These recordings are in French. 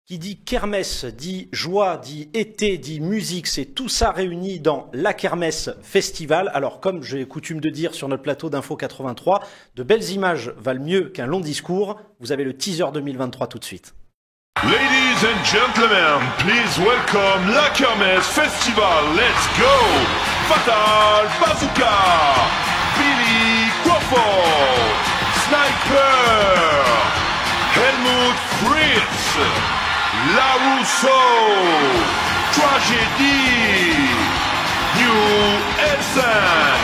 Qui dit kermesse, dit joie, dit été, dit musique, c'est tout ça réuni dans la Kermesse Festival. Alors, comme j'ai coutume de dire sur notre plateau d'Info 83, de belles images valent mieux qu'un long discours. Vous avez le teaser 2023 tout de suite. Ladies and gentlemen, please welcome la Kermesse Festival. Let's go! Fatal Bazooka, Billy Crawford, Sniper, Helmut Fritz, La Rousseau, Tragedy, New Elson,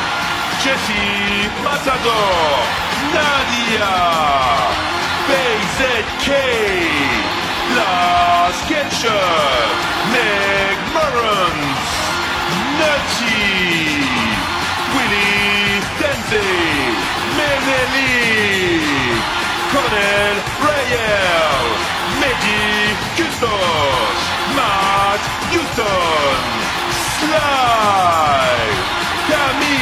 Jesse Matador, Nadia, BZK, La Sketcher, Meg Murrens, Nutty, Willie Denze, Menelik, Colonel Rayel, Mehdi Custos, Matt Houston, Sly, Kamini.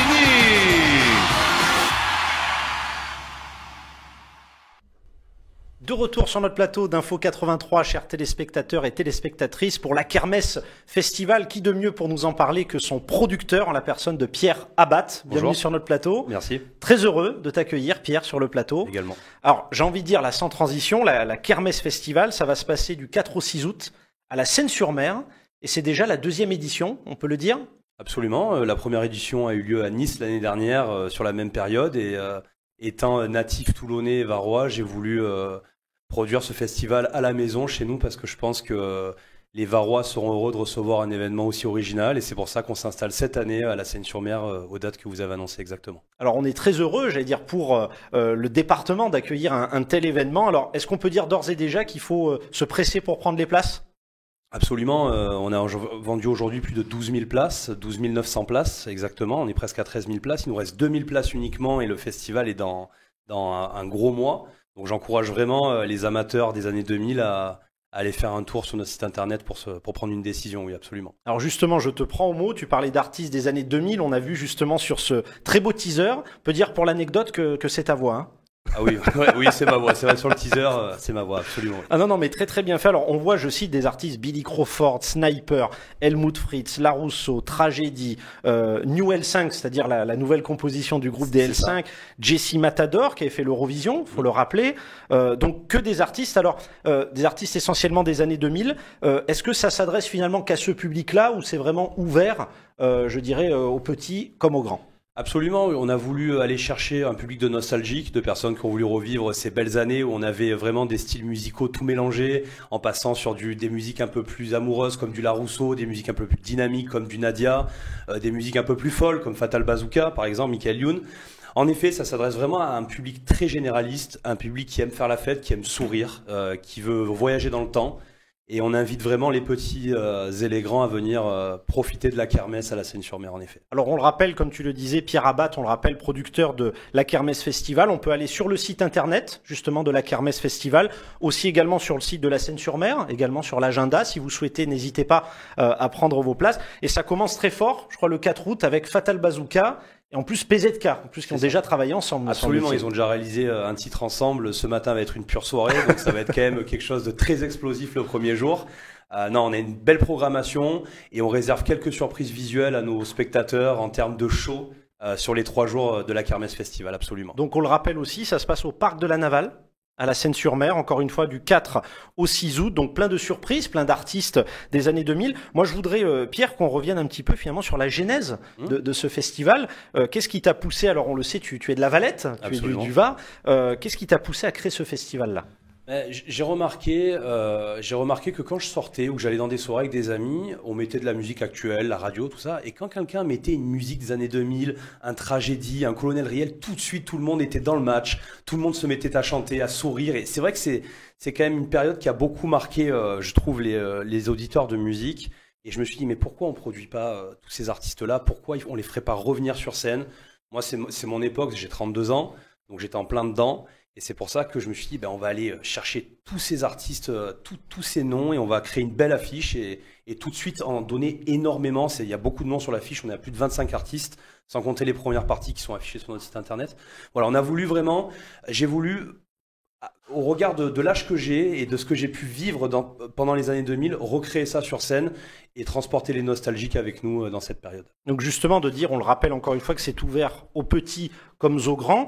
De retour sur notre plateau d'Info 83, chers téléspectateurs et téléspectatrices, pour la Kermesse Festival. Qui de mieux pour nous en parler que son producteur, en la personne de Pierre Abbath. Bienvenue Bonjour. sur notre plateau. Merci. Très heureux de t'accueillir, Pierre, sur le plateau. Également. Alors, j'ai envie de dire, là, sans transition, la Kermesse Festival, ça va se passer du 4 au 6 août à la Seine-sur-Mer. Et c'est déjà la deuxième édition, on peut le dire? Absolument. La première édition a eu lieu à Nice l'année dernière, sur la même période. Et étant natif toulonnais et varois, j'ai voulu produire ce festival à la maison chez nous parce que je pense que les Varois seront heureux de recevoir un événement aussi original et c'est pour ça qu'on s'installe cette année à la Seine-sur-Mer aux dates que vous avez annoncées exactement. Alors on est très heureux, j'allais dire, pour le département d'accueillir un tel événement. Alors est-ce qu'on peut dire d'ores et déjà qu'il faut se presser pour prendre les places? Absolument. On a vendu aujourd'hui plus de 12 000 places, 12 900 places exactement. On est presque à 13 000 places. Il nous reste 2 000 places uniquement et le festival est dans un gros mois. Donc j'encourage vraiment les amateurs des années 2000 à aller faire un tour sur notre site internet pour prendre une décision, oui, absolument. Alors justement, je te prends au mot, tu parlais d'artistes des années 2000, on a vu justement sur ce très beau teaser, on peut dire pour l'anecdote que c'est ta voix, hein. Ah oui, oui, c'est ma voix, c'est vrai, sur le teaser, c'est ma voix, absolument. Ah non, mais très très bien fait. Alors on voit, je cite des artistes, Billy Crawford, Sniper, Helmut Fritz, La Rousseau, Tragedy, New L5, c'est-à-dire la nouvelle composition du groupe des L5, Jesse Matador qui avait fait l'Eurovision, faut le rappeler. Donc que des artistes, alors des artistes essentiellement des années 2000. Est-ce que ça s'adresse finalement qu'à ce public-là ou c'est vraiment ouvert, je dirais, aux petits comme aux grands? Absolument, on a voulu aller chercher un public de nostalgiques, de personnes qui ont voulu revivre ces belles années où on avait vraiment des styles musicaux tout mélangés, en passant sur des musiques un peu plus amoureuses comme du La Rousseau, des musiques un peu plus dynamiques comme du Nadia, des musiques un peu plus folles comme Fatal Bazooka par exemple, Michael Youn. En effet, ça s'adresse vraiment à un public très généraliste, un public qui aime faire la fête, qui aime sourire, qui veut voyager dans le temps. Et on invite vraiment les petits et les grands à venir profiter de la kermesse à la Seine-sur-Mer, en effet. Alors on le rappelle, comme tu le disais, Pierre Abbath, on le rappelle, producteur de la Kermesse Festival. On peut aller sur le site internet, justement, de la Kermesse Festival, aussi également sur le site de la Seine-sur-Mer, également sur l'agenda. Si vous souhaitez, n'hésitez pas à prendre vos places. Et ça commence très fort, je crois, le 4 août, avec Fatal Bazooka. Et en plus, PZK, en plus, qui ont déjà travaillé ensemble. Absolument, ils ont déjà réalisé un titre ensemble. Ce matin va être une pure soirée, donc ça va être quand même quelque chose de très explosif le premier jour. Non, on a une belle programmation et on réserve quelques surprises visuelles à nos spectateurs en termes de show sur les 3 jours de la Kermesse Festival, absolument. Donc on le rappelle aussi, ça se passe au Parc de la Navale, à la Seine-sur-Mer, encore une fois, du 4 au 6 août. Donc plein de surprises, plein d'artistes des années 2000. Moi, je voudrais, Pierre, qu'on revienne un petit peu finalement sur la genèse de ce festival. Qu'est-ce qui t'a poussé, alors on le sait, tu es de la Valette, tu es du Var. Qu'est-ce qui t'a poussé à créer ce festival-là? J'ai remarqué que quand je sortais ou que j'allais dans des soirées avec des amis, on mettait de la musique actuelle, la radio, tout ça. Et quand quelqu'un mettait une musique des années 2000, un Tragédie, un Colonel Riel, tout de suite, tout le monde était dans le match. Tout le monde se mettait à chanter, à sourire. Et c'est vrai que c'est quand même une période qui a beaucoup marqué, je trouve, les auditeurs de musique. Et je me suis dit, mais pourquoi on produit pas tous ces artistes-là? Pourquoi on les ferait pas revenir sur scène? Moi, c'est mon époque, j'ai 32 ans, donc j'étais en plein dedans. Et c'est pour ça que je me suis dit, on va aller chercher tous ces artistes, tous ces noms, et on va créer une belle affiche et tout de suite en donner énormément. Il y a beaucoup de noms sur l'affiche, on a plus de 25 artistes, sans compter les premières parties qui sont affichées sur notre site internet. Voilà, j'ai voulu au regard de l'âge que j'ai et de ce que j'ai pu vivre pendant les années 2000, recréer ça sur scène et transporter les nostalgiques avec nous dans cette période. Donc justement de dire, on le rappelle encore une fois, que c'est ouvert aux petits comme aux grands,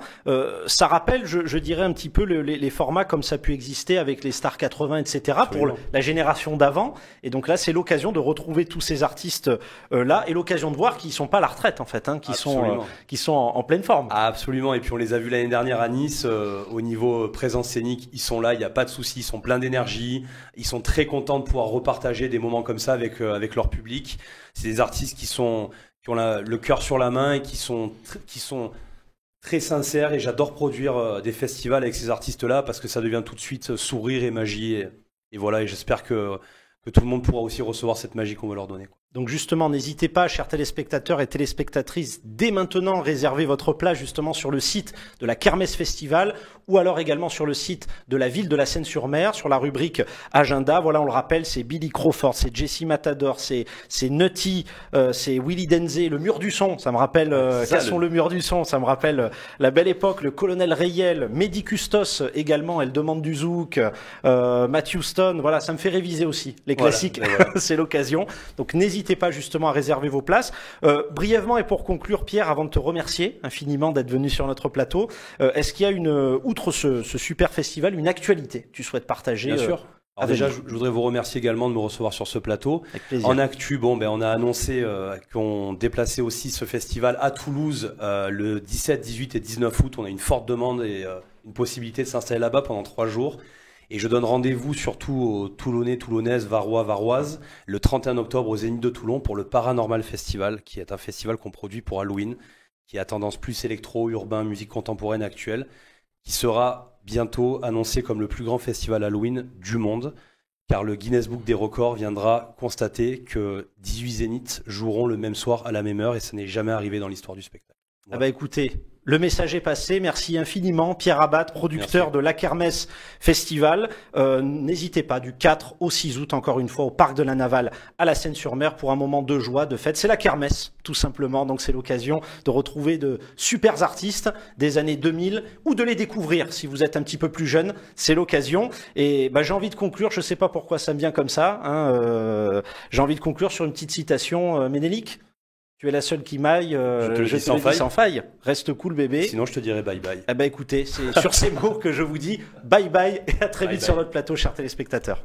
ça rappelle, je dirais un petit peu les formats comme ça a pu exister avec les Stars 80, etc. Absolument. Pour la génération d'avant. Et donc là, c'est l'occasion de retrouver tous ces artistes là et l'occasion de voir qu'ils sont pas à la retraite en fait, hein, qui sont en pleine forme. Ah, absolument. Et puis on les a vus l'année dernière à Nice. Au niveau présence scénique, ils sont là, il n'y a pas de souci, ils sont pleins d'énergie. Ils sont très contents de pouvoir repartager des moments comme ça avec leur public. C'est des artistes qui ont le cœur sur la main et qui sont très sincères. Et j'adore produire des festivals avec ces artistes-là parce que ça devient tout de suite sourire et magie. Et voilà, et j'espère que tout le monde pourra aussi recevoir cette magie qu'on veut leur donner. Donc justement, n'hésitez pas, chers téléspectateurs et téléspectatrices, dès maintenant, réservez votre place justement sur le site de la Kermesse Festival ou alors également sur le site de la ville de la Seine-sur-Mer, sur la rubrique Agenda. Voilà, on le rappelle, c'est Billy Crawford, c'est Jesse Matador, c'est Nutty, c'est Willy Denzey, le mur du son, ça me rappelle, le mur du son, ça me rappelle la belle époque, le colonel Rayel, Mehdi Custos également, Elle demande du zouk, Matthew Stone, voilà, ça me fait réviser aussi les classiques, voilà. C'est l'occasion. Donc n'hésitez pas justement à réserver vos places. Brièvement et pour conclure, Pierre, avant de te remercier infiniment d'être venu sur notre plateau, est-ce qu'il y a outre ce super festival, une actualité que tu souhaites partager? Bien sûr. Alors déjà, je voudrais vous remercier également de me recevoir sur ce plateau. Avec plaisir. En actu, on a annoncé qu'on déplaçait aussi ce festival à Toulouse le 17, 18 et 19 août. On a une forte demande et une possibilité de s'installer là-bas pendant 3 jours. Et je donne rendez-vous surtout aux Toulonnais, Toulonnaises, Varois, Varoises, le 31 octobre au Zénith de Toulon pour le Paranormal Festival, qui est un festival qu'on produit pour Halloween, qui a tendance plus électro, urbain, musique contemporaine actuelle, qui sera bientôt annoncé comme le plus grand festival Halloween du monde, car le Guinness Book des records viendra constater que 18 Zéniths joueront le même soir à la même heure, et ça n'est jamais arrivé dans l'histoire du spectacle. Voilà. Ah bah écoutez, le message est passé. Merci infiniment, Pierre Abad, producteur de la Kermesse Festival. N'hésitez pas, du 4 au 6 août, encore une fois, au Parc de la Navale, à la Seine-sur-Mer, pour un moment de joie, de fête. C'est la Kermesse, tout simplement. Donc c'est l'occasion de retrouver de super artistes des années 2000 ou de les découvrir si vous êtes un petit peu plus jeune. C'est l'occasion. Et j'ai envie de conclure, je sais pas pourquoi ça me vient comme ça, hein, j'ai envie de conclure sur une petite citation, Ménélique. Tu es la seule qui m'aille, je te le dis sans faille. Reste cool, bébé. Sinon, je te dirai bye bye. Eh ben, écoutez, c'est sur ces mots que je vous dis bye bye et à très vite sur notre plateau, chers téléspectateurs.